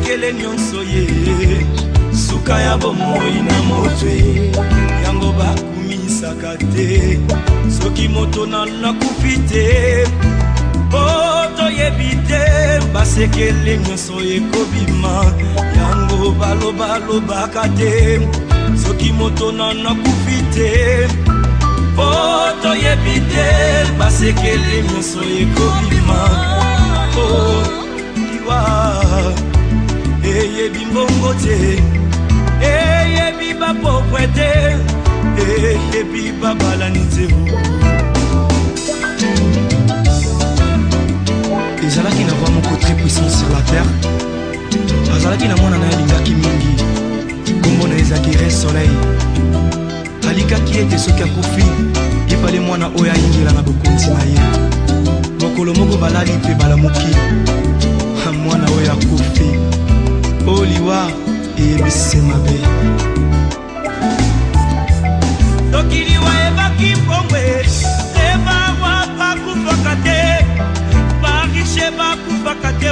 basekele nyonso ye suka ya bomoi na motwe yango bakumisaka te soki moto nakufi te toyebi te basekele nyonso ekobima yango balobaka te soki moto nakufi te toyebi te basekele nyonso ekobima liwa eyebi mbongo te eyebi bapokwe te eyebi babalani te ezalaki na vraiment côté puissant sur la terre azalaki na mwana na ye alingaki mingi kombo na ezalaki re soleil alikaki ete soki akufi ifale mwana oyo ayingela na bokonzi na ye mokolo moko balali mpe balamuki mwana oyo akufi oliwa eyebisi mabe soki liwa ebaki mbongwe ebawa bakufaka te barishe bakufaka te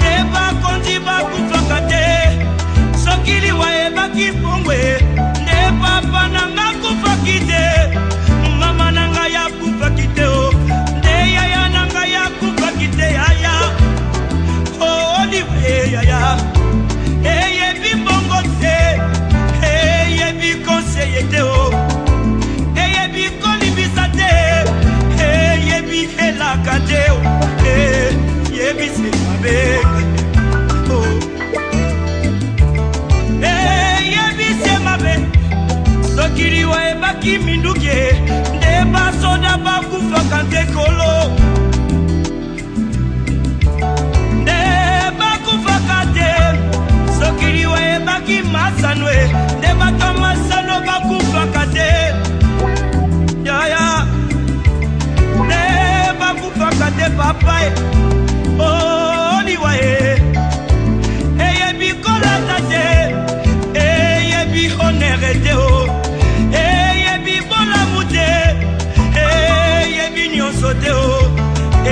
te bakonzi bakufaka te soki liwa ebaki mbongwe nde papa nanga kufaki te mama nanga yakufaki te nde yaya nanga yakufaki te yaya yaya eyebi mbongo te eyebi konseye te eyebi kolibisa te eyebi elaka te eyebi semabe eyebi semabe soki liwa ebaki minduki nde basoda bakufaka te kolo sokiliwa ebaki masanwe nde bato masano bakufaka te yaya nde bakufaka te papa oliwa eyebi kolata te eyebi honere te eyebi bolamu te eyebi nyonso te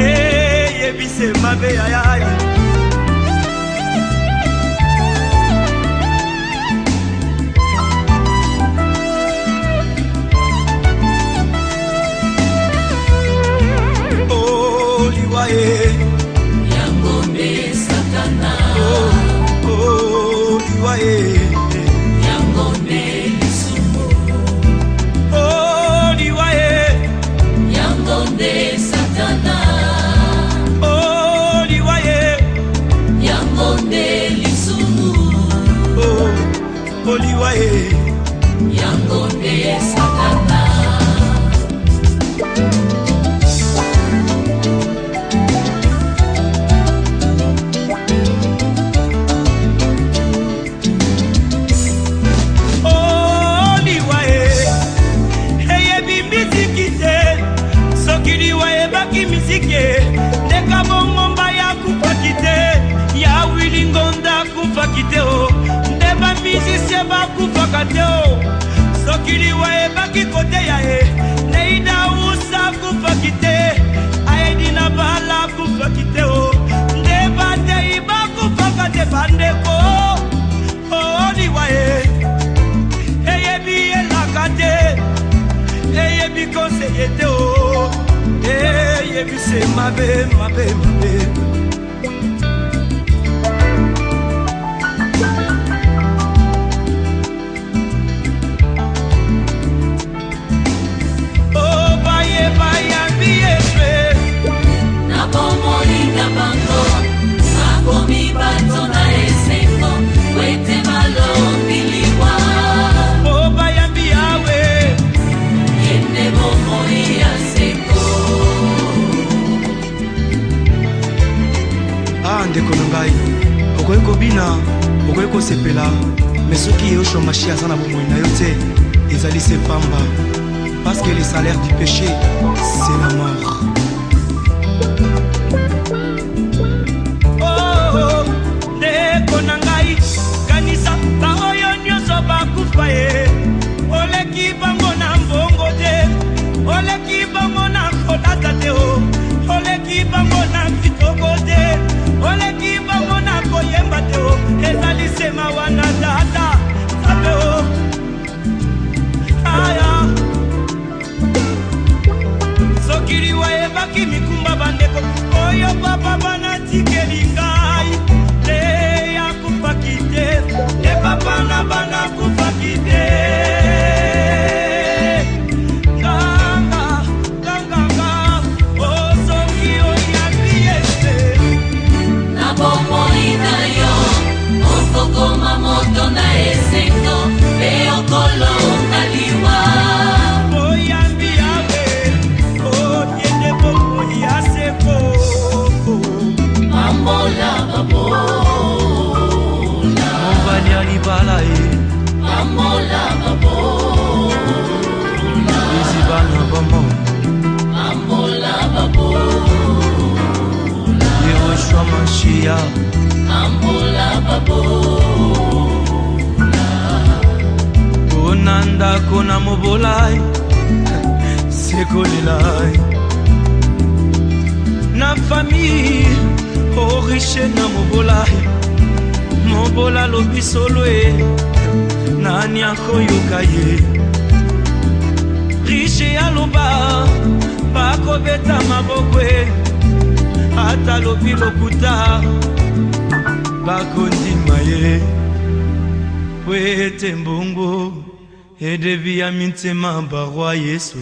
eyebi semabe yaya Yangombe Satana liwaye Yangombe Lisumu liwaye Yangombe Satana liwaye Yangombe Lisumu liwaye Yangombe Satana ndeka bongomba ya kufaki te ya wilingonda kufaki te nde bamisisye bakufaka te soki liwa ebaki kote ya ye neida usa kufaki te aedi na bala kufaki te nde batei bakufaka te bandeko liwa eyebi elaka te eyebi konseye te eyebi se mabe bayambi efe na bomoli na bango nakomi bato na esengo wete balombiliwa bayambi yawe yende bomoi ya sengo ndeko na ngai okoki kobina okoki kosepela me soki eyoshomashia aza na bomoi na yo te ezali se pamba parce que le salaire du péché c'est la mort ndeko na ngai kanisa baoyo nyonso bakufa ye oleki bango na mbongo te oleki bango na kolata te oleki bango na kitoko te oleki bango na koyemba te Pambola babola Mobali ya libala e Pambola babola Izibana bamo Pambola babola Yehoshua Mashia Pambola babola Konanda kona mobolai Sekolelai Na famille Oh riche na mobolai Mobola lobi solo e Nani akoyoka ye Riche aloba Bako beta mabokwe Ata lobi lokuta Bako ndima ye Wete mbongo Edevi ya mintema barwa Yesu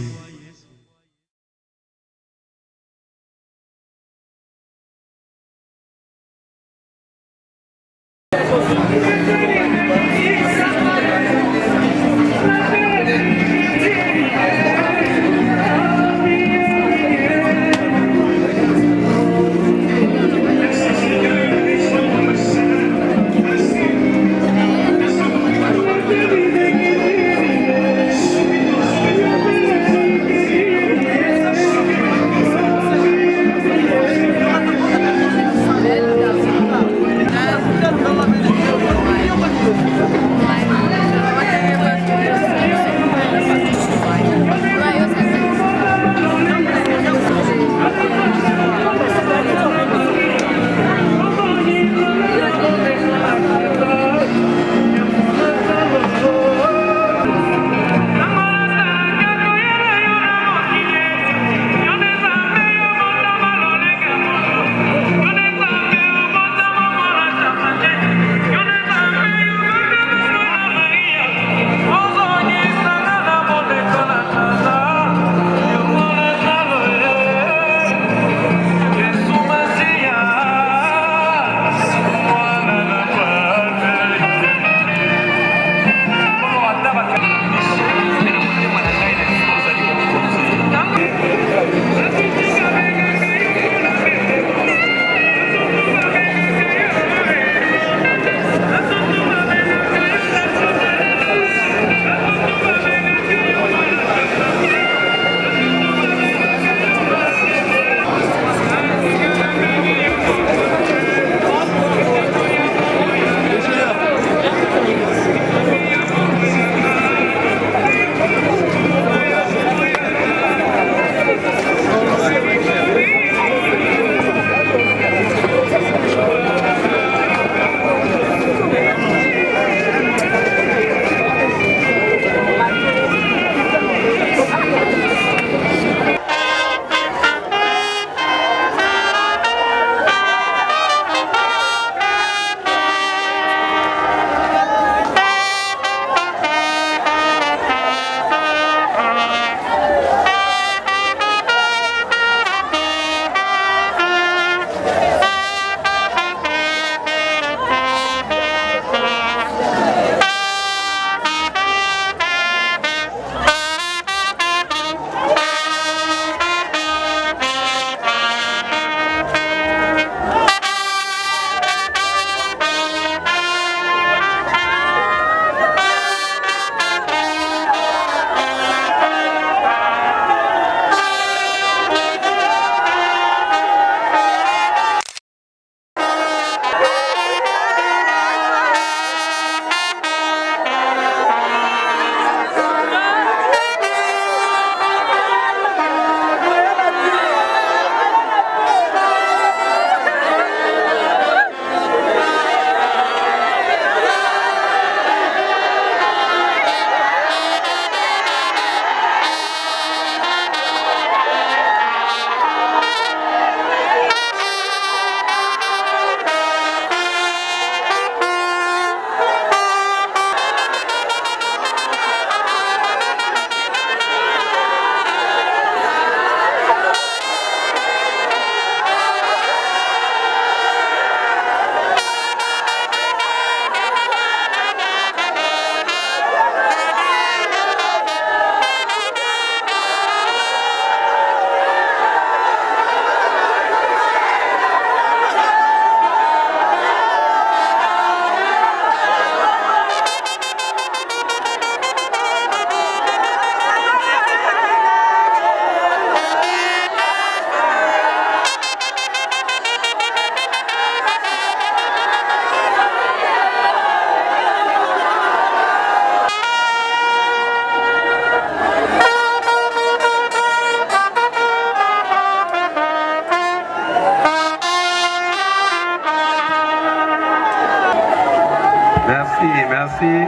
merci.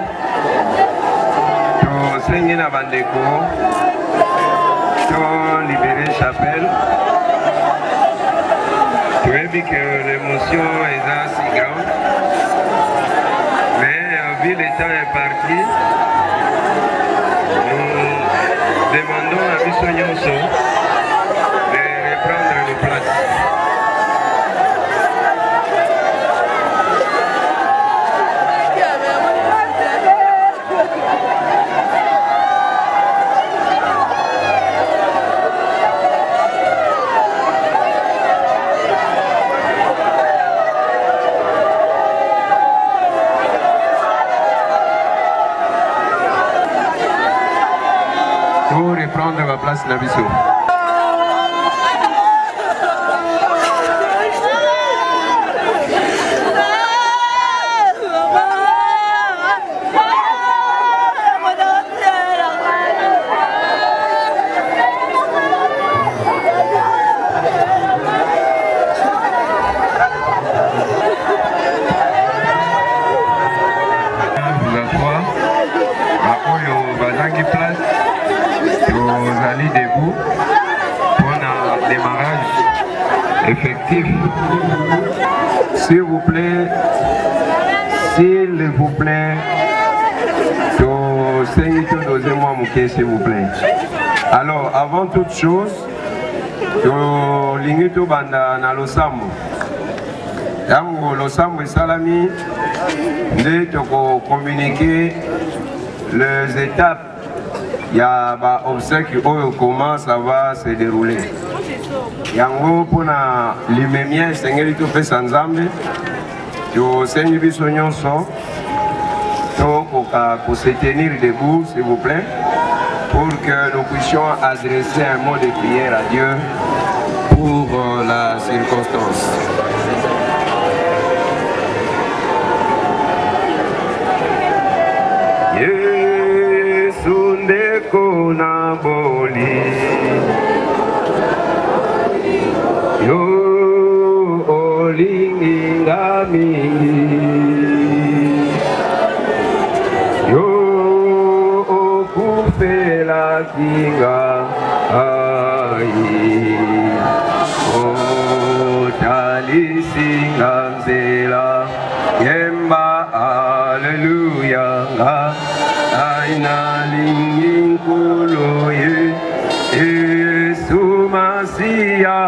To sengi na bandeko, to libérer chapelle. Tu as vu que l'émotion est assez grande, mais vu le temps est parti, nous demandons à Bissou Nyonso de reprendre nos places. Pour reprendre ma place na biso. Debout pour un démarrage effectif. S'il vous plaît, dosez-moi mon pied, s'il vous plaît. Alors, avant toute chose, l'inguito banda na losambo. Yango losambo salami, de communiquer les étapes. Il y a des obsèques qui comment ça va se dérouler. Yango pour les mémiens, c'est ce que fait sans zambe. Je sais que nous sommes pour se tenir debout, s'il vous plaît, pour que nous puissions adresser un mot de prière à Dieu pour la circonstance. Kona boli yo olinga mingi yo okufela kinga ai otalisinga nzela yemba haleluya nga aina lingi Nkulu Yesu Masia.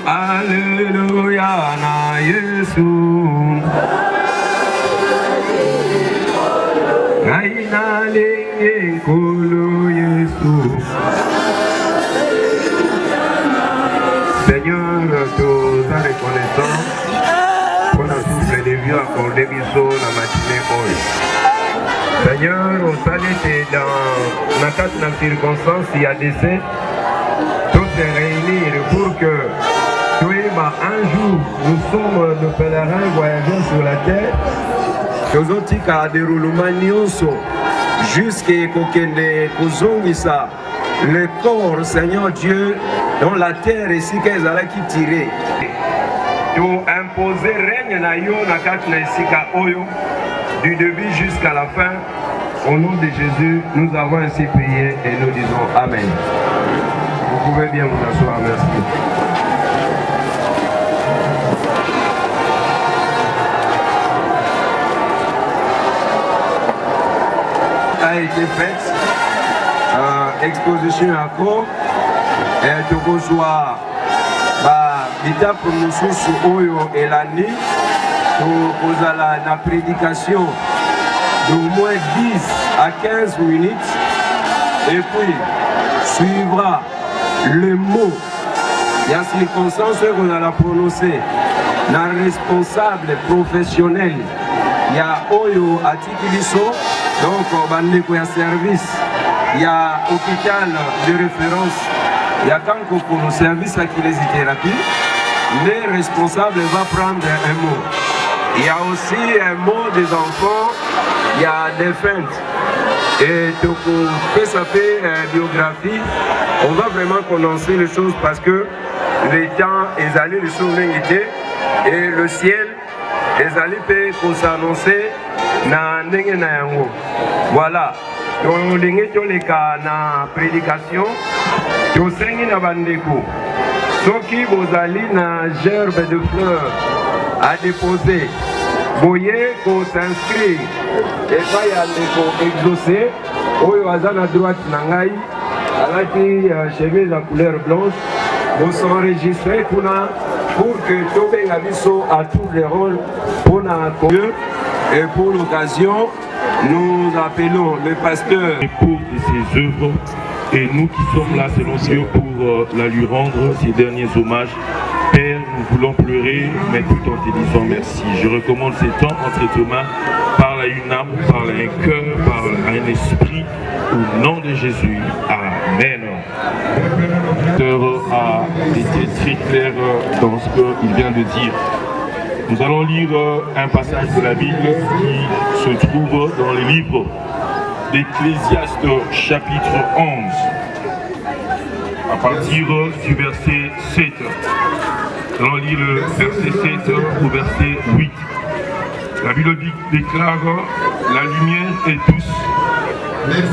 Alleluia na Yesu. Aina lingi Nkulu Yesu. Seigneur, tous en reconnaissant pour le souffle de vie accordé biso la matinée hoy. Seigneur, on salue dans la circonstance, il y a décès, tout est réuni pour que un jour nous sommes de pèlerins voyageant sur la terre. Nous avons déroulement jusqu'à le corps, Seigneur Dieu, dans la terre ici qu'elles allaient tirer. Nous imposer règne na yo na kat na isika oyo du début jusqu'à la fin. Au nom de Jésus, nous avons ainsi prié et nous disons Amen. Vous pouvez bien vous asseoir, merci. A été faite, exposition à court, et tout soit l'étape pour nous oyo et l'année, pour la prédication d'au moins 10 à 15 minutes, et puis suivra le mot. Il y a une circonstance qu'on a prononcé, la responsable professionnel. Il y a Oyo à Tikiliso, donc il y a service, il y a hôpital de référence, il y a quand pour le service à kinésithérapie, le responsable va prendre un mot. Il y a aussi un mot des enfants, il y a des feintes. Et donc, ça fait biographie, on va vraiment condenser les choses parce que les temps est allé, les choses et le ciel ezali pe s'annoncer na ndenge na yango. Voilà. Tolingi toleka na prédication tosengi na bandeko soki bozali na gerbe de fleurs à déposer boye ko s'inscrire epai ya ndeko exaucé oyo aza na droite na ngai alati chemise à couleur blanche bosenregistre kuna pour que tobenga biso à tous les rôles pour na Dieu. Et pour l'occasion nous appelons le pasteur pour ses œuvres et nous qui sommes là selon Dieu pour la lui rendre ses derniers hommages. Père, nous voulons pleurer, mais tout en te disant merci. Je recommande ces temps entre tes mains. Parle à une âme, parle à un cœur, parle à un esprit. Au nom de Jésus. Amen. Le pasteur a été très clair dans ce qu'il vient de dire. Nous allons lire un passage de la Bible qui se trouve dans le livre d'Ecclésiaste chapitre 11, à partir du verset 7. Nous allons lire le verset 7 au verset 8. La Bible déclare « La lumière est douce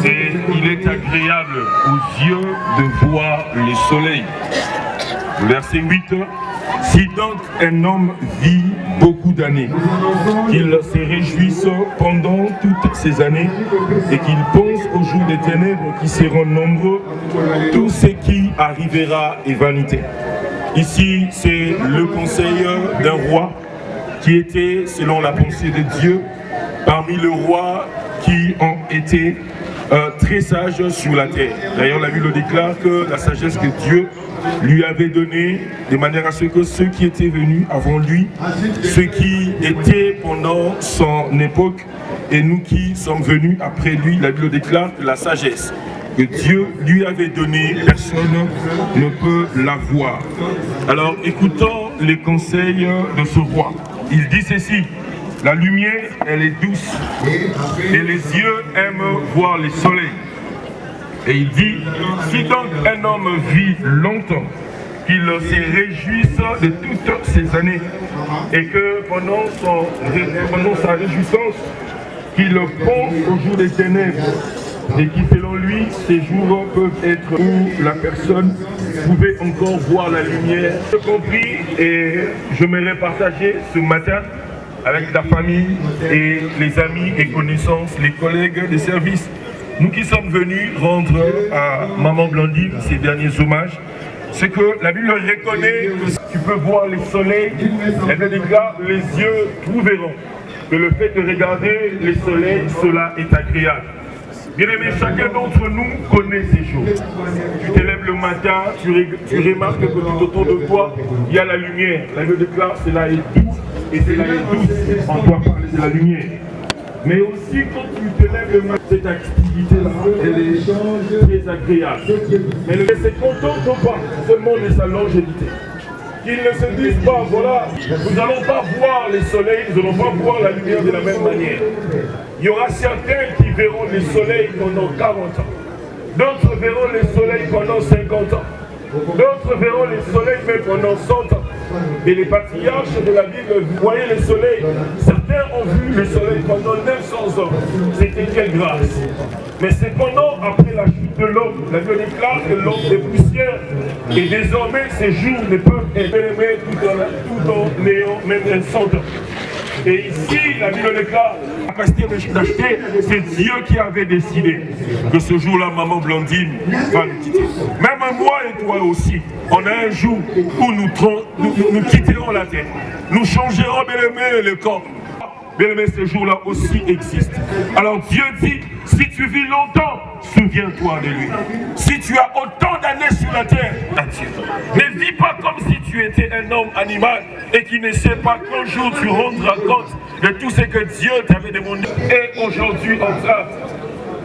et il est agréable aux yeux de voir le soleil. » Verset 8. Si donc un homme vit beaucoup d'années, qu'il se réjouisse pendant toutes ces années et qu'il pense aux jours des ténèbres qui seront nombreux, tout ce qui arrivera est vanité. Ici, c'est le conseil d'un roi qui était, selon la pensée de Dieu, parmi les rois qui ont été très sages sur la terre. D'ailleurs, la Bible déclare que la sagesse que Dieu lui avait donnée, de manière à ce que ceux qui étaient venus avant lui, ceux qui étaient pendant son époque, et nous qui sommes venus après lui, la Bible déclare que la sagesse que Dieu lui avait donnée, personne ne peut la voir. Alors, écoutons les conseils de ce roi. Il dit ceci: la lumière, elle est douce, et les yeux aiment voir le soleil. Et il dit, si donc un homme vit longtemps, qu'il se réjouisse de toutes ces années, et que pendant sa réjouissance, qu'il pense au jour des ténèbres, et qui selon lui, ces jours peuvent être où la personne pouvait encore voir la lumière. J'ai compris et je m'aimerais partager ce matin avec la famille et les amis et connaissances, les collègues des services. Nous qui sommes venus rendre à Maman Blandine ses derniers hommages, c'est que la Bible reconnaît que tu peux voir le soleil, elle déclare les yeux trouveront. Que le fait de regarder le soleil, cela est agréable. Bien aimé, chacun d'entre nous connaît ces choses. Tu te lèves le matin, tu remarques que tout autour de toi, il y a la lumière. La Bible déclare cela est doux et cela est douce. On doit parler de la lumière. Mais aussi quand tu te lèves le matin, cette activité-là, elle est très agréable. Mais ne se contente pas seulement de sa longévité. Qu'ils ne se disent pas, voilà, nous n'allons pas voir le soleil, nous n'allons pas voir la lumière de la même manière. Il y aura certains qui verront le soleil pendant 40 ans. D'autres verront le soleil pendant 50 ans. D'autres verront le soleil même pendant 100 ans. Et les patriarches de la Bible voyaient le soleil. Certains ont vu le soleil pendant 900 ans. C'était quelle grâce. Mais cependant, après la chute de l'homme, la Bible déclare que l'homme est poussière. Et désormais, ces jours ne peuvent être aimés tout en ayant même un 100 ans. Et ici, la Bible déclare, la capacité d'acheter, c'est Dieu qui avait décidé que ce jour-là, Maman Blandine va nous quitter. Même moi et toi aussi, on a un jour où nous quitterons la terre. Nous changerons, bien aimé, le corps. Bien aimé, ce jour-là aussi existe. Alors Dieu dit, si tu vis longtemps, souviens-toi de lui. Si tu as autant d'années sur la terre, adieu. Ne vis pas comme si tu étais un homme animal et qui ne sait pas qu'un jour tu rendras compte de tout ce que Dieu t'avait demandé. Et aujourd'hui en train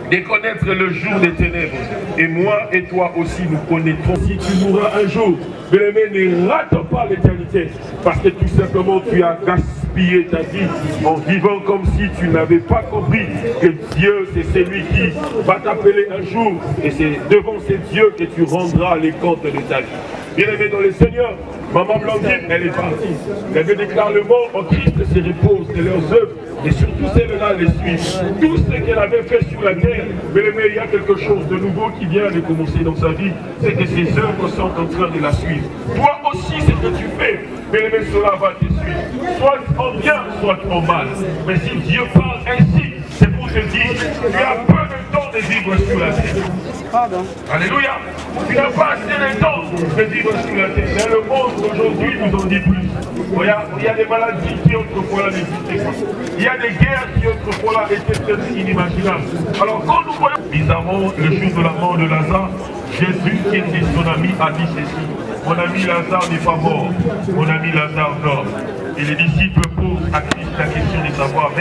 de connaître le jour des ténèbres. Et moi et toi aussi nous connaîtrons. Si tu mourras un jour, bien aimé, ne rate pas l'éternité. Parce que tout simplement tu as gaspillé ta vie en vivant comme si tu n'avais pas compris que Dieu c'est celui qui va t'appeler un jour. Et c'est devant ce Dieu que tu rendras les comptes de ta vie. Bien-aimés dans le Seigneur, maman Blandine, elle est partie. Elle veut déclarer le mot en Christ se repose de leurs œuvres. Et surtout celles-là les suivent. Tout ce qu'elle avait fait sur la terre, bien-aimés, il y a quelque chose de nouveau qui vient de commencer dans sa vie. C'est que ses œuvres sont en train de la suivre. Toi aussi, ce que tu fais, bien-aimés, cela va te suivre. Soit en bien, soit en mal. Mais si Dieu parle ainsi, c'est pour te dire, tu as peu de temps de vivre sur la terre. Pardon. Alléluia. Tu n'as pas assez de temps de vivre sur la terre. Mais le monde d'aujourd'hui nous en dit plus. Il y a des maladies qui autrefois n'existaient pas. Il y a des guerres qui autrefois étaient peut-être inimaginables. Alors quand nous voyons bizarrement le jour de la mort de Lazare, Jésus qui était son ami a dit ceci. Mon ami Lazare n'est pas mort. Mon ami Lazare dort. Et les disciples posent à Christ la question de savoir,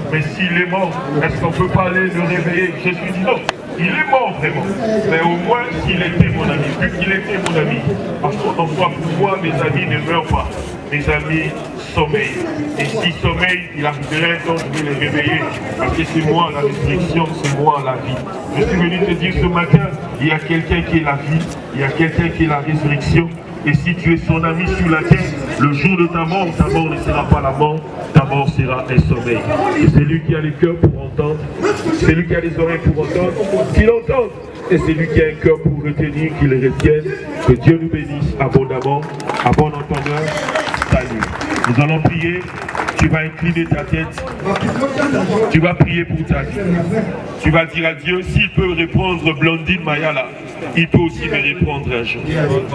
mais s'il est mort, est-ce qu'on peut pas aller le réveiller? Jésus dit non. Il est mort vraiment, mais au moins s'il était mon ami, vu qu'il était mon ami, parce qu'en fois pour moi mes amis ne meurent pas, mes amis sommeillent. Et s'ils sommeillent, il arriverait donc de les réveiller, parce que c'est moi la résurrection, c'est moi la vie. Je suis venu te dire ce matin, il y a quelqu'un qui est la vie, il y a quelqu'un qui est la résurrection. Et si tu es son ami sur la terre, le jour de ta mort ne sera pas la mort, ta mort sera un sommeil. Et c'est lui qui a les cœurs pour entendre, c'est lui qui a les oreilles pour entendre, qu'il entende. Et c'est lui qui a un cœur pour retenir, qu'il les retienne. Que Dieu nous bénisse abondamment, à bon entendeur. Salut. Nous allons prier. Tu vas incliner ta tête. Tu vas prier pour ta vie. Tu vas dire à Dieu, s'il peut répondre Blandine Mayala, il peut aussi me répondre un jour.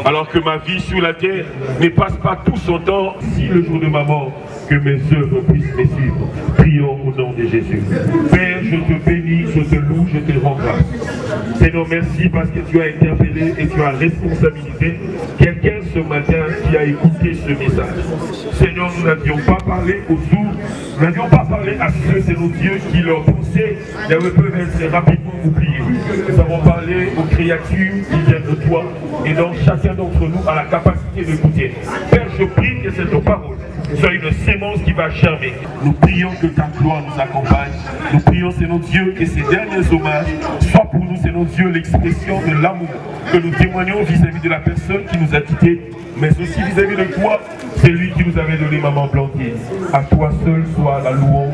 Alors que ma vie sur la terre ne passe pas tout son temps, si le jour de ma mort, que mes œuvres puissent me suivre. Prions au nom de Jésus. Père, je te bénis, je te loue, je te rends grâce. Seigneur, merci parce que tu as interpellé et tu as responsabilité quelqu'un ce matin qui a écouté ce message. Seigneur, nous n'avions pas parlé aux sourds, nous n'avions pas parlé à ceux, c'est nos dieux qui leur pensées peuvent être rapidement oubliés. Nous avons parlé aux créatures qui viennent de toi et donc chacun d'entre nous a la capacité d'écouter. Père, je prie que cette parole soit une sémence qui va germer. Nous prions que ta gloire nous accompagne. Nous prions, Seigneur Dieu, que ces derniers hommages soient pour nous, Seigneur Dieu, l'expression de l'amour que nous témoignons vis-à-vis de la personne qui nous a quittés, mais aussi vis-à-vis de toi, c'est lui qui nous avait donné maman Blandine. À toi seul soit la louange,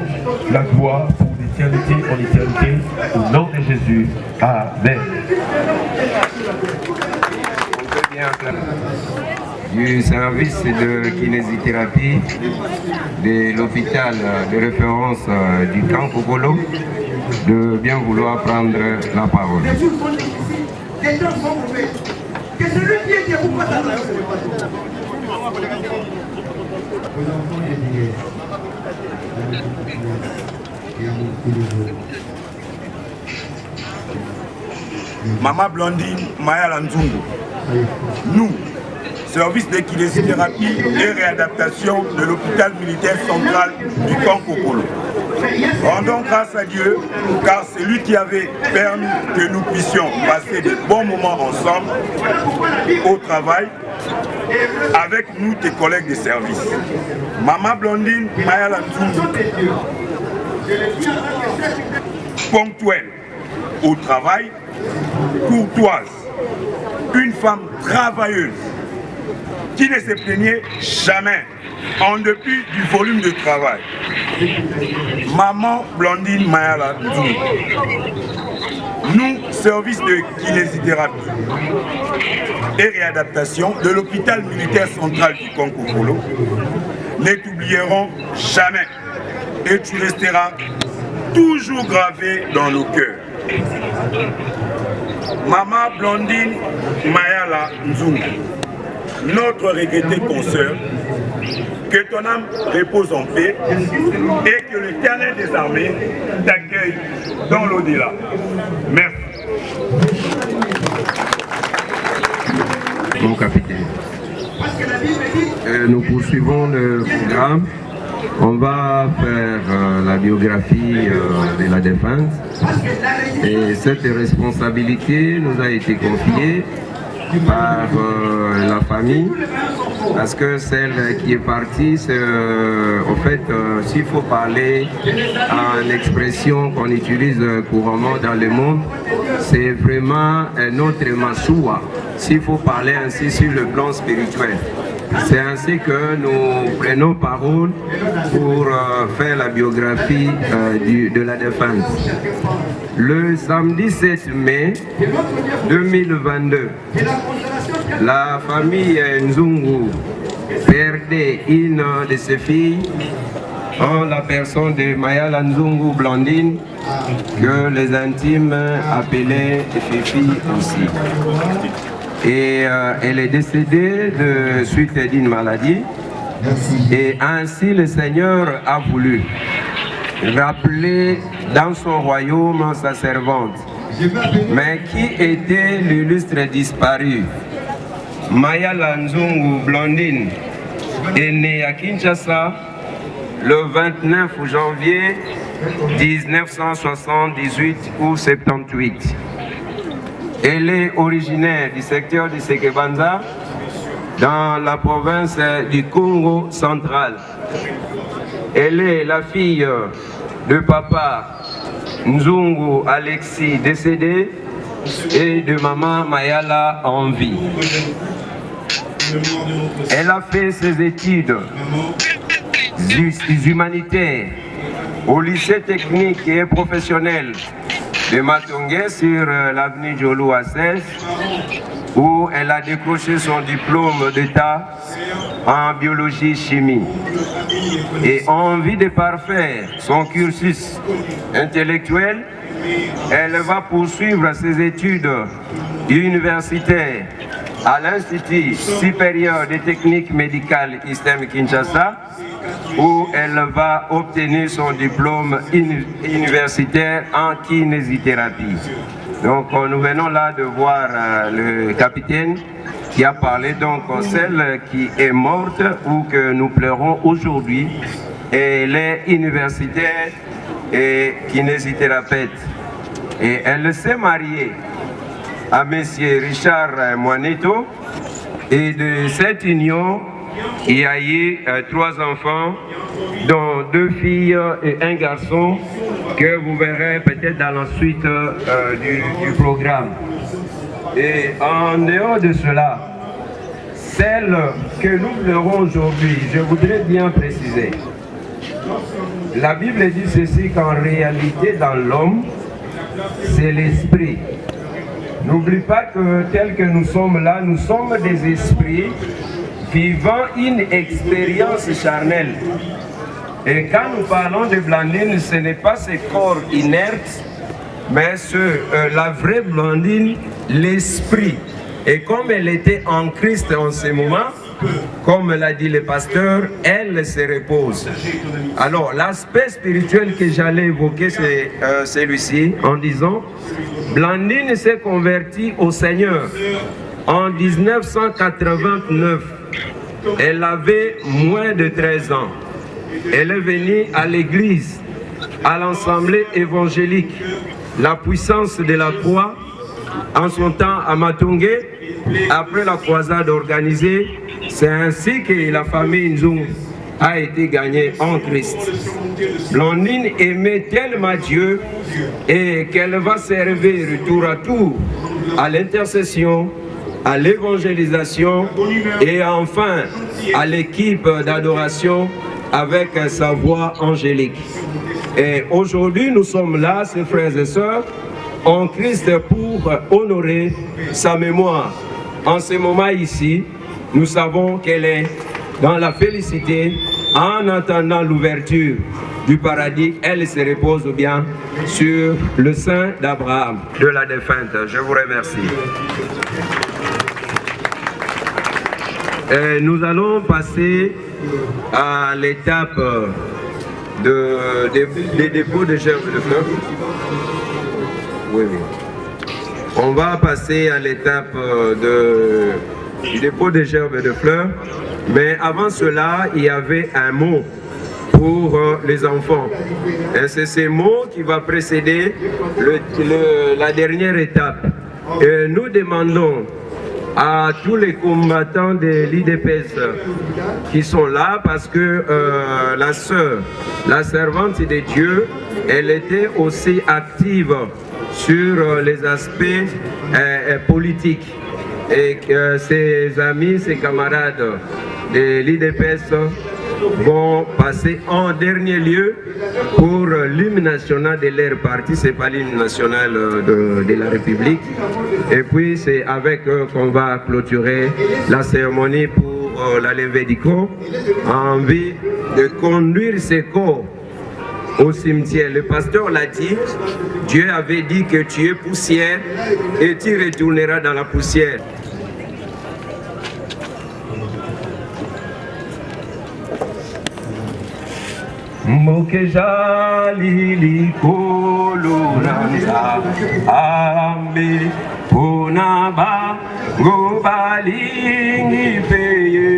la gloire pour l'éternité en éternité. Au nom de Jésus. Amen. Du service de kinésithérapie de l'hôpital de référence du camp Kokolo de bien vouloir prendre la parole. Maman Blandine Mayala Nzungu, nous, service de kinésithérapie et réadaptation de l'hôpital militaire central du camp Kokolo. Rendons grâce à Dieu, car c'est lui qui avait permis que nous puissions passer de bons moments ensemble au travail avec nous, tes collègues de service. Maman Blandine Mayala Nzungu, ponctuelle au travail, courtoise, une femme travailleuse qui ne se plaignait jamais en dépit du volume de travail. Maman Blandine Mayala Nzungu, nous, service de kinésithérapie et réadaptation de l'hôpital militaire central du camp Kokolo, ne t'oublierons jamais et tu resteras toujours gravé dans nos cœurs. Maman Blandine Mayala Nzungu, notre regrettée consoeur, que ton âme repose en paix et que l'Éternel des armées t'accueille dans l'au-delà. Merci. Mon capitaine. Nous poursuivons le programme. On va faire la biographie de la défunte. Et cette responsabilité nous a été confiée par la famille, parce que celle qui est partie, c'est en fait, s'il faut parler en expression qu'on utilise couramment dans le monde, c'est vraiment notre Massoua. s'il faut parler ainsi sur le plan spirituel. C'est ainsi que nous prenons parole pour faire la biographie de la défunte. Le samedi 7 mai 2022, la famille Nzungu perdait une de ses filles en la personne de Mayala Nzungu Blandine, que les intimes appelaient Fifi aussi. Et elle est décédée de suite d'une maladie. Et ainsi le Seigneur a voulu rappeler dans son royaume sa servante. Mais qui était l'illustre disparu? Mayala Nzungu Blandine est née à Kinshasa le 29 janvier 1978 ou 78. Elle est originaire du secteur du Sekebanza, dans la province du Congo central. Elle est la fille de papa Nzungu Alexis décédé et de maman Mayala en vie. Elle a fait ses études humanitaires au lycée technique et professionnel de Matongué sur l'avenue Jolou à 16, où elle a décroché son diplôme d'État en biologie-chimie. Et en vue de parfaire son cursus intellectuel, elle va poursuivre ses études universitaires à l'Institut supérieur des techniques médicales ISTEM Kinshasa, où elle va obtenir son diplôme universitaire en kinésithérapie. Donc nous venons là de voir le capitaine qui a parlé, donc celle qui est morte ou que nous pleurons aujourd'hui. Elle est universitaire et kinésithérapeute. Et elle s'est mariée à M. Richard Moineto, et de cette union, il y a eu 3 enfants, dont 2 filles et un garçon, que vous verrez peut-être dans la suite du programme. Et en dehors de cela, celle que nous pleurons aujourd'hui, je voudrais bien préciser. La Bible dit ceci, qu'en réalité dans l'homme, c'est l'esprit. N'oublie pas que tel que nous sommes là, nous sommes des esprits vivant une expérience charnelle. Et quand nous parlons de Blandine, ce n'est pas ce corps inerte, mais la vraie Blandine, l'esprit. Et comme elle était en Christ en ce moment, comme l'a dit le pasteur, elle se repose. Alors l'aspect spirituel que j'allais évoquer, c'est celui-ci, en disant, Blandine s'est convertie au Seigneur en 1989. Elle avait moins de 13 ans. Elle est venue à l'église, à l'assemblée évangélique, la puissance de la croix, en son temps à Matongué, après la croisade organisée. C'est ainsi que la famille Nzungu a été gagnée en Christ. Blandine aimait tellement Dieu et qu'elle va servir tour à tour à l'intercession, à l'évangélisation et enfin à l'équipe d'adoration avec sa voix angélique. Et aujourd'hui, nous sommes là, ses frères et sœurs, en Christ pour honorer sa mémoire. En ce moment ici, nous savons qu'elle est dans la félicité en attendant l'ouverture du paradis. Elle se repose bien sur le sein d'Abraham, de la défunte. Je vous remercie. Et nous allons passer à l'étape des dépôts de gerbes de fleurs. Oui, oui. On va passer à l'étape du dépôt de gerbes de fleurs. Mais avant cela, il y avait un mot pour les enfants. Et c'est ce mot qui va précéder la dernière étape. Et nous demandons à tous les combattants de l'IDPS qui sont là, parce que la sœur, la servante de Dieu, elle était aussi active sur les aspects politiques. et que ses amis, ses camarades de l'IDPS vont passer en dernier lieu pour l'hymne national de leur parti. C'est pas l'hymne national de la République. Et puis c'est avec eux qu'on va clôturer la cérémonie pour la levée du corps, en vue de conduire ces corps au cimetière. Le pasteur l'a dit, Dieu avait dit que tu es poussière et tu retourneras dans la poussière. Mokejali likoloranda ambe ponaba gobalingi peye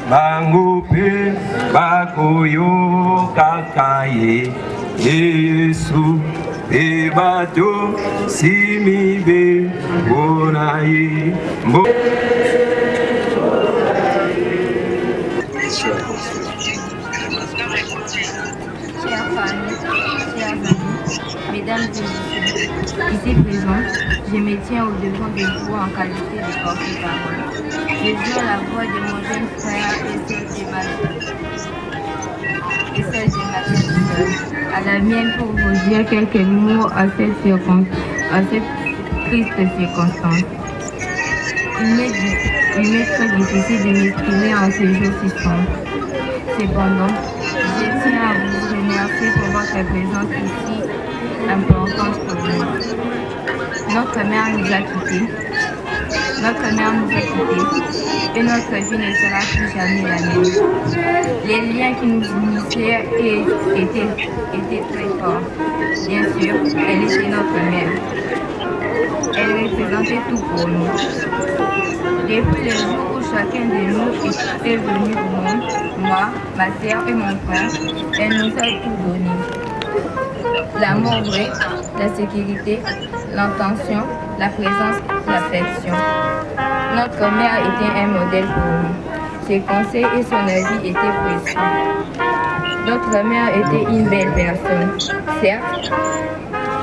bango pe bakoyo kakaye Yesu e bato simibe bonaye mbo. Chers familles, chers amis, mesdames et messieurs, ici présents, je me tiens au devant de vous en qualité de porte-parole. Je viens la voix de mon jeune frère et celle de ma petite sœur, à la mienne pour vous dire quelques mots à cette triste circonstance. Il m'est très difficile de m'exprimer en ces jours si sombres. Cependant, je tiens à vous remercier pour votre présence ici importante pour nous. Notre mère nous a quittés. Et notre vie ne sera plus jamais la même. Les liens qui nous unissaient étaient très forts. Bien sûr, elle était notre mère. Elle représentait tout pour nous. Depuis le jour où chacun de nous est venu au monde, moi, ma sœur et mon frère, elle nous a tout donné. L'amour vrai, la sécurité, l'intention, la présence, l'affection. Notre mère était un modèle pour nous. Ses conseils et son avis étaient précieux. Notre mère était une belle personne, certes,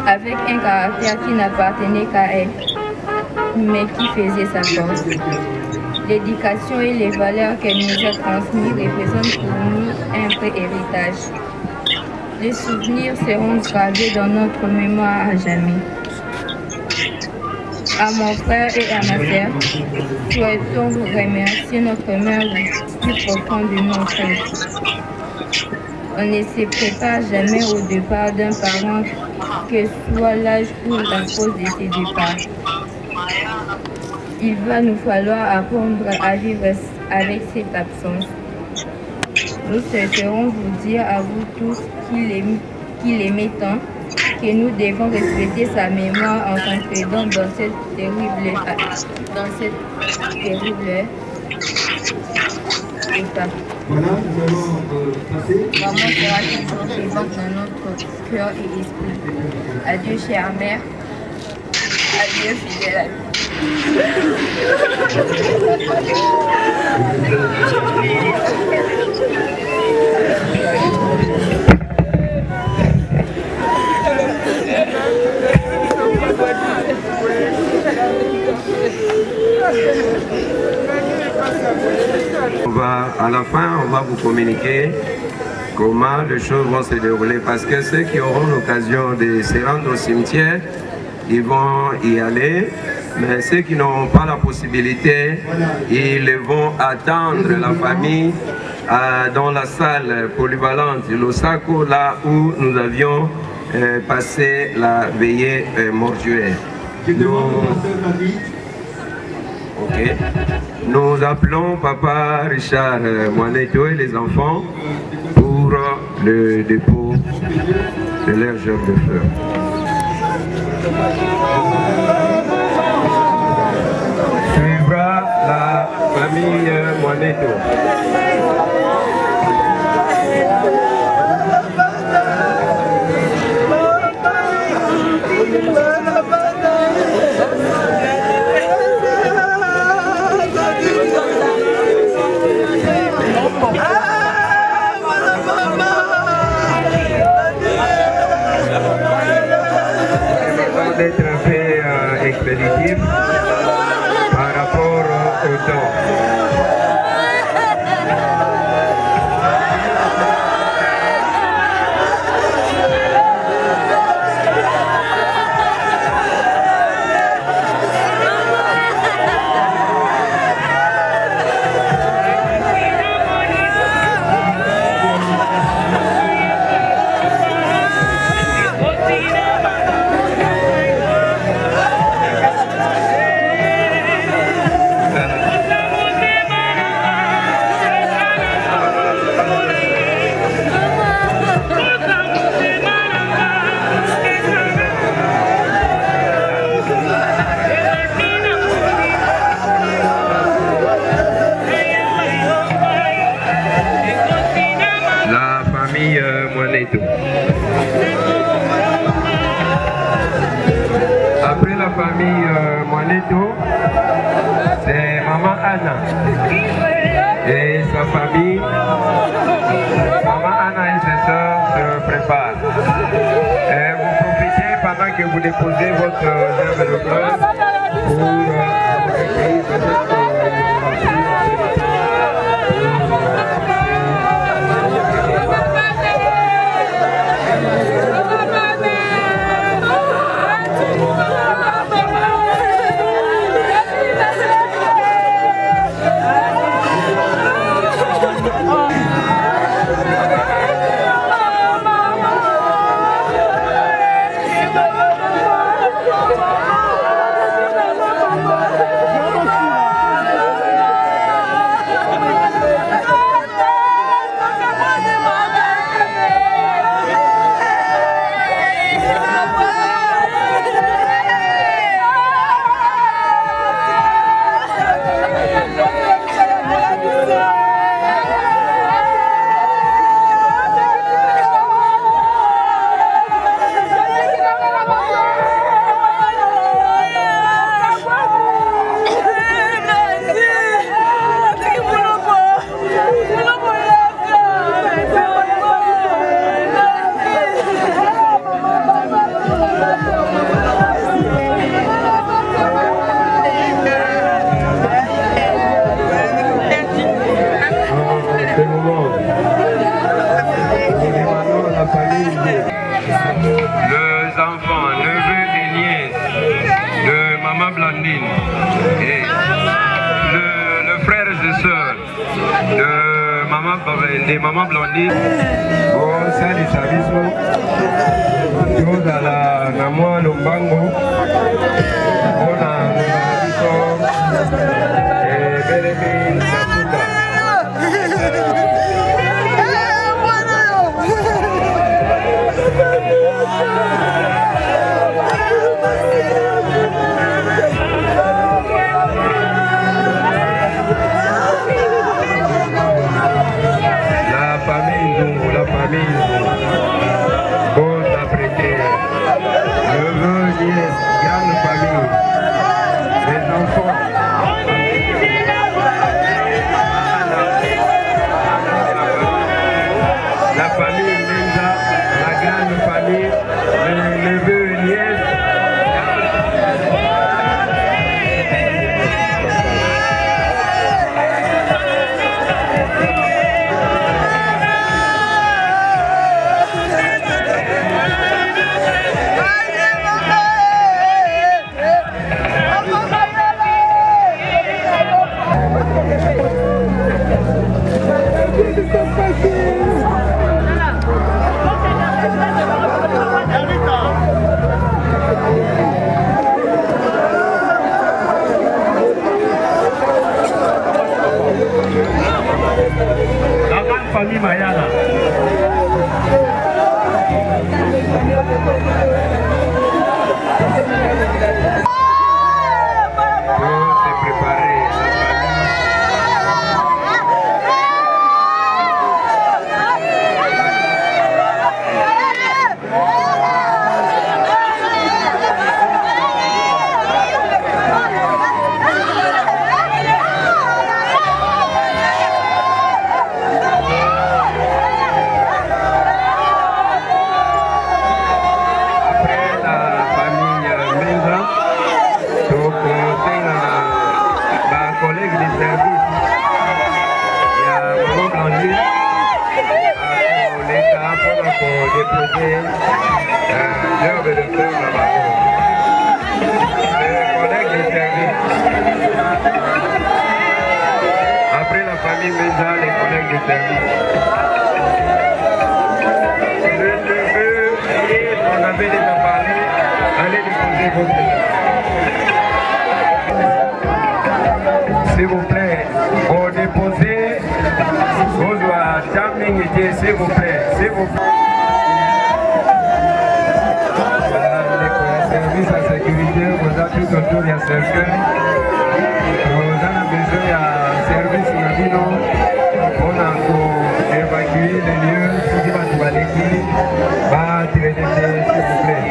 avec un caractère qui n'appartenait qu'à elle, mais qui faisait sa force. L'éducation et les valeurs qu'elle nous a transmises représentent pour nous un vrai héritage. Les souvenirs seront gravés dans notre mémoire à jamais. À mon frère et à ma sœur, souhaitons vous remercier notre mère du plus profond de nos cœurs. On ne se prépare jamais au départ d'un parent, que soit l'âge ou la cause de ses départs. Il va nous falloir apprendre à vivre avec cette absence. Nous souhaiterons vous dire à vous tous qu'il aimait tant, que nous devons respecter sa mémoire en s'entraidant dans cette terrible étape. Voilà, nous allons passer. Maman sera toujours présente dans notre cœur et esprit. Adieu, chère mère. Adieu, fidèle ami. À la fin, on va vous communiquer comment les choses vont se dérouler, parce que ceux qui auront l'occasion de se rendre au cimetière, ils vont y aller, mais ceux qui n'auront pas la possibilité, ils vont attendre la famille dans la salle polyvalente Losako, là où nous avions passé la veillée mortuaire. Nous appelons Papa Richard Moineto et les enfants pour le dépôt de leur gerbe de fleurs. Suivra la famille Moineto. D'être un peu expéditif. temps. Après la famille Moineto, c'est maman Anna et sa famille. Maman Anna et ses soeurs se préparent. Et vous profitez pendant que vous déposez votre germe de fleurs pour recueillir peut-être des mamans Blandine. Bon, ça les services tout dans la Namwa Lombango. On a et Bélémine bon apprêté, neveu, nièce, grande famille, les enfants. La famille Menza, la grande famille, les neveux et nièces. La grande famille Mayana. Tout est préparé. Ami Meza, les collègues de service. Le neveu, on avait déjà parlé, allez déposer votre s'il vous plaît, pour déposer vos jamming et s'il vous plaît, s'il vous plaît. Voilà, les services à sécurité, vous avez tout autour, il y a cercueil. Vous avez besoin de service navino pour évacuer les lieux, si vous allez va tirer des pieds, s'il vous plaît.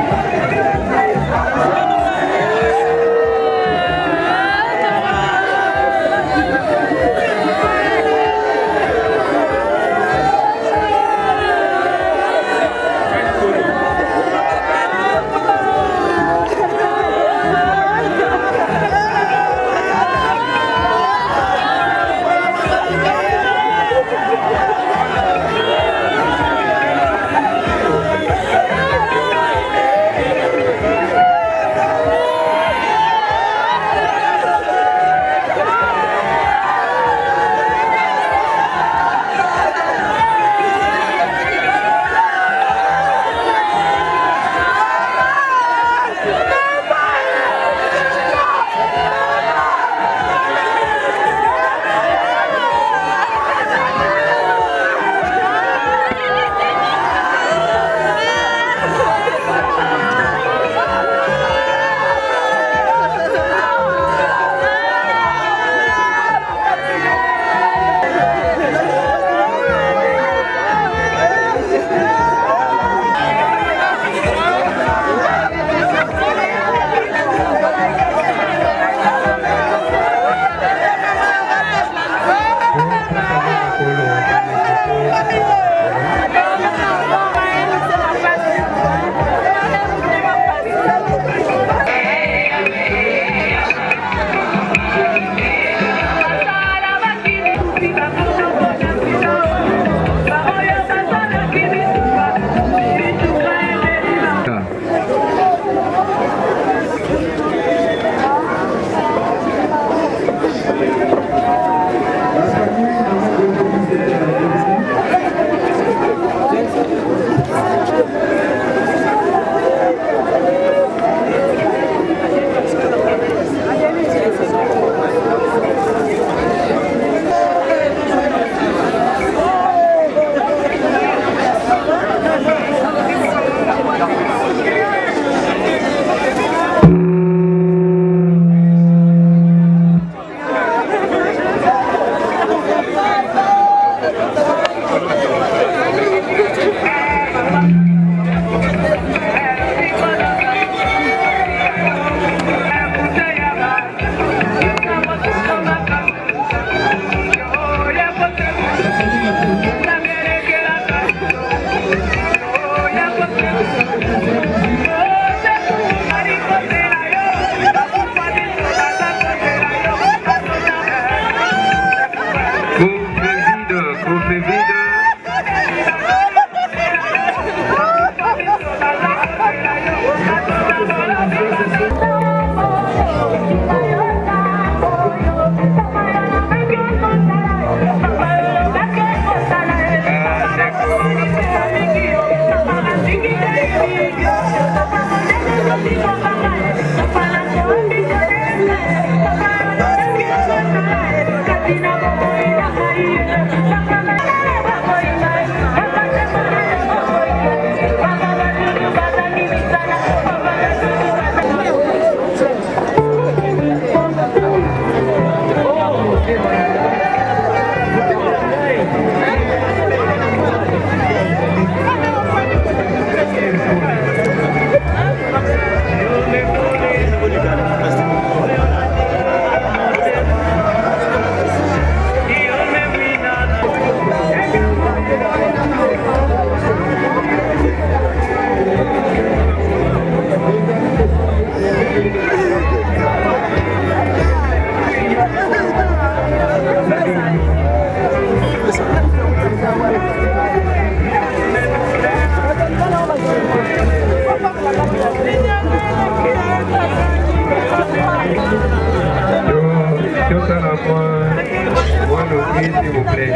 Oui, s'il vous plaît.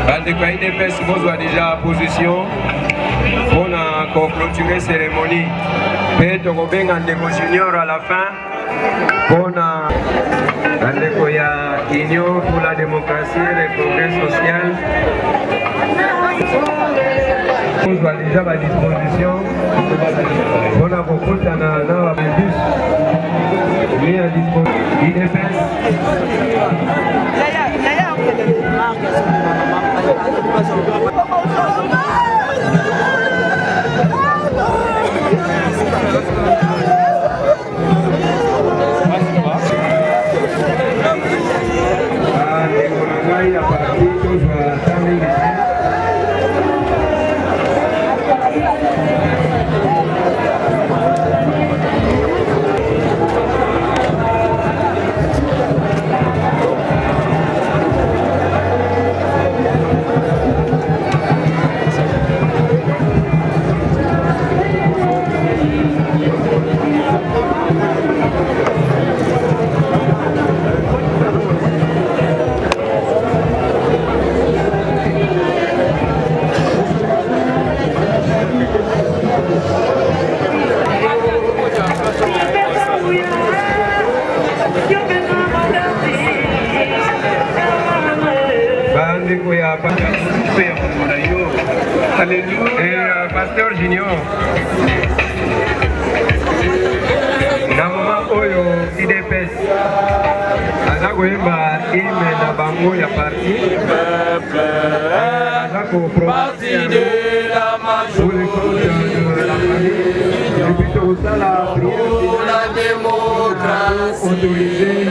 Bandeko IDPS bozwa déjà position pour clôturer cérémonie. Pe tokobenga ndeko junior à la fin pour bandeko ya Union pour la démocratie et le progrès social. Bozwa déjà à disposition pour kokutana na bus. Lui à disposition IDPS. Pasteur Junior na moment oyo IDPS aza koyemba hymne na bango ya parti aza kopromete kosala la démocratie autoriser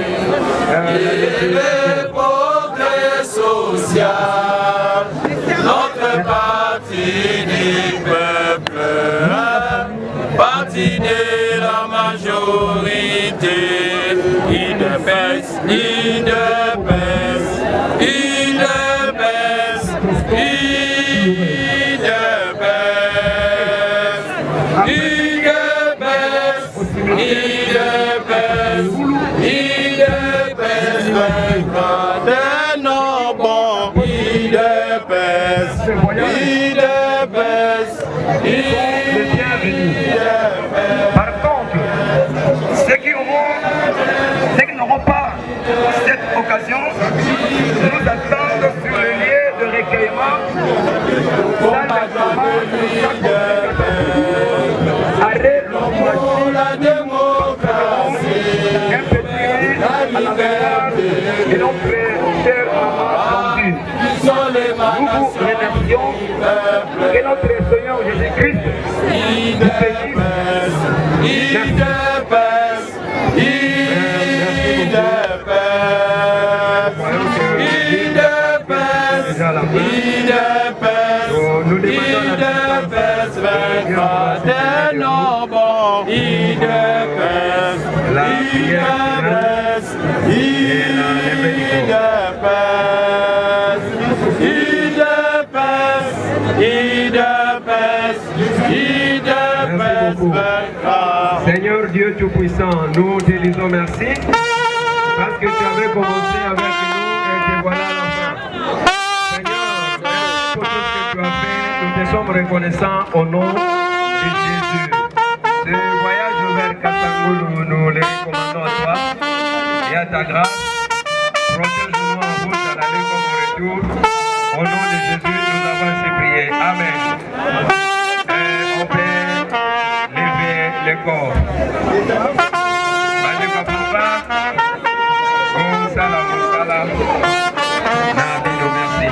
le progrès social, notre parti du peuple, parti de la majorité, IDPS, IDPS, IDPS, IDPS, IDPS, IDPS, IDPS, vaincra des non-bons, IDPS, IDPS, IDPS. Par contre, ceux qui n'auront pas cette occasion nous attendent sur le lieu de recueillement. Arrête la démocratie, un petit à la mémoire et notre cher maman Blondine. Nous vous remercions que notre Seigneur Jésus-Christ nous bénisse. IDPS, IDPS, vaincra des non-bons, IDPS, IDPS, IDPS, IDPS, IDPS, vaincra. Seigneur Dieu Tout-Puissant, nous te disons merci parce que tu avais commencé avec nous et que voilà la fin. Seigneur, pour tout ce que tu as fait, nous te sommes reconnaissants au nom de Jésus. Ce voyage vers Katangulu, nous le recommandons à toi et à ta grâce. Protège-nous en route à l'aller comme au retour. Au nom de Jésus, nous avons ainsi prié. Amen. On peut lever le corps. Bandeko papa, Gonzala, Nabino, merci.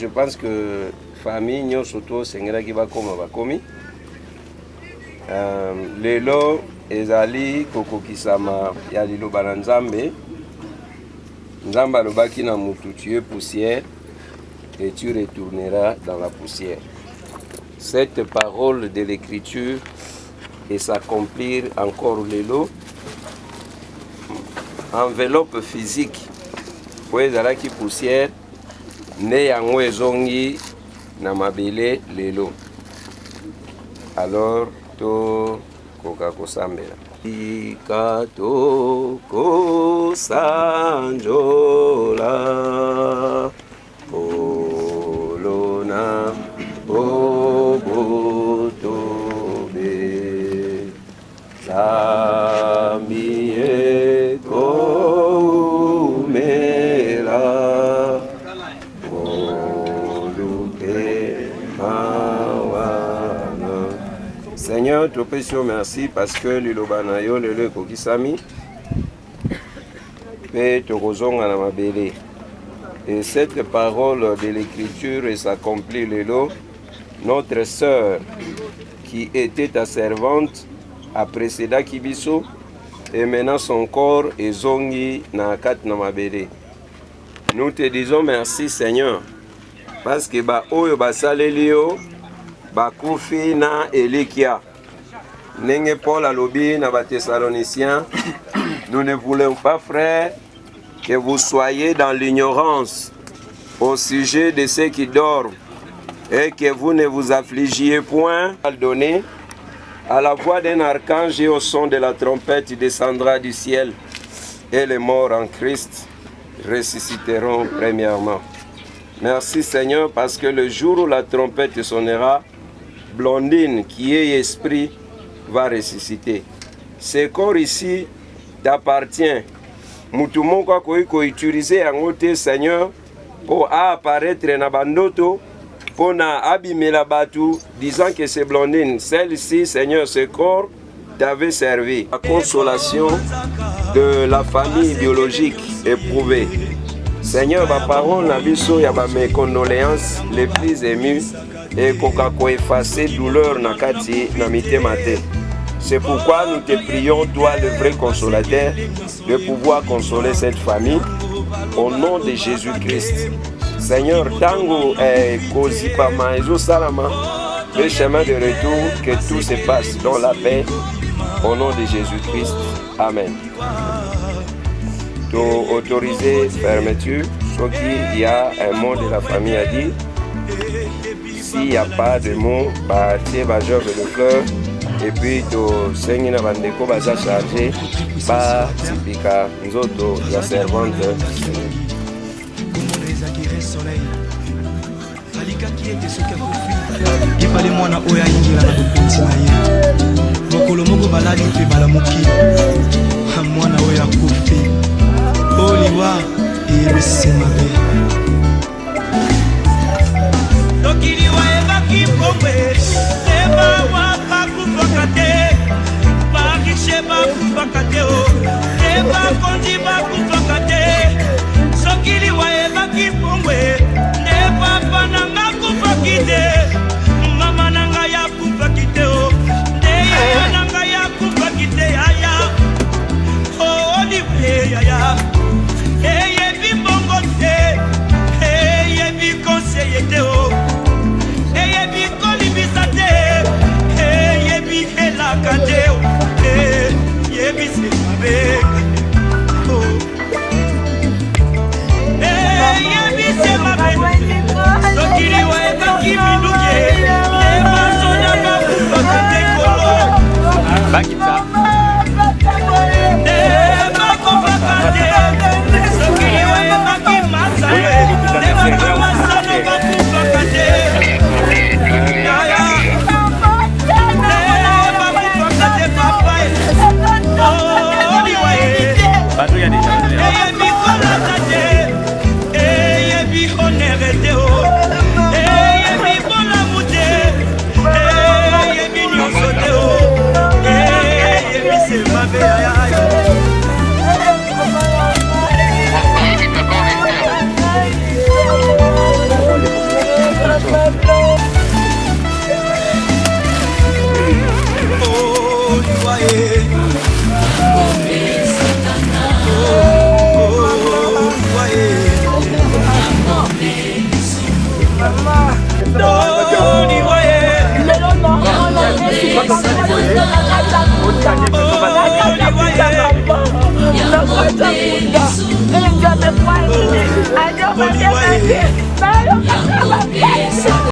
Je pense que famille nous surtout sengera qui va comme va commis lelo ezali kokokisama ya liloba na Nzambe. Nzambe alobaki na mutu, tu es poussière et tu retourneras dans la poussière. Cette parole de l'écriture et s'accomplir encore lelo enveloppe physique po ezalaki poussière ne yango ezongi na mabele lelo. Alors to koka kosambela ikato kosanjola olona obotobe zamie komela Seigneur, te prie merci parce que l'ilobanayo le kokisami pe te rozonga na mabele. Et cette parole de l'écriture s'accomplit lelo. Notre sœur qui était ta servante a précédé Kibiso et maintenant son corps est zongi na kat na mabele. Nous te disons merci Seigneur parce que ba oyo basalelio bakufi na elikia. Nenge Paul alobi na ba Thessaloniciens, nous ne voulons pas frères que vous soyez dans l'ignorance au sujet de ceux qui dorment et que vous ne vous affligiez point. Donné à la voix d'un archange et au son de la trompette descendra du ciel et les morts en Christ ressusciteront premièrement. Merci Seigneur parce que le jour où la trompette sonnera, Blondine qui est esprit va ressusciter. Ce corps ici t'appartient. Mutumoko ko utiliser en côté Seigneur pour apparaître na bandoto pour na abimela batu disant que c'est Blondine. Celle-ci Seigneur, ce corps t'avait servi. La consolation de la famille biologique éprouvée. Seigneur, ma parole na biso ya ba mes condoléances les plus émues et koka ko effacer douleur na kati na mitema te. C'est pourquoi nous te prions, toi le vrai consolateur, de pouvoir consoler cette famille au nom de Jésus-Christ. Seigneur, tango kozipa maezo salama, le chemin de retour, que tout se passe dans la paix, au nom de Jésus-Christ. Amen. Pour autoriser fermeture, sauf qu'il y a un mot de la famille à dire. S'il n'y a pas de mot, bah tiens, bah j'offre de fleurs. Et puis, to sengi na bandeko baza chargé, ba tipika nzoto ya servante. Il fallait moi na oya ingila na bokonzi na ye. Mokolo moko baladi pe balamuki. Mwana oya kofi. Oliwa et le semabe. Tokiliwa ebaki pombe. Eba wa bakufakate. Bakishe bakufakate o. Eba kondi bakufakate. Sokiliwa ebaki pombe. Eba pananga kufakite. Mama nanga ya kufakite o. Ndeya nanga ya kufakite aya. Oh olive aya. Eye bibongo te. I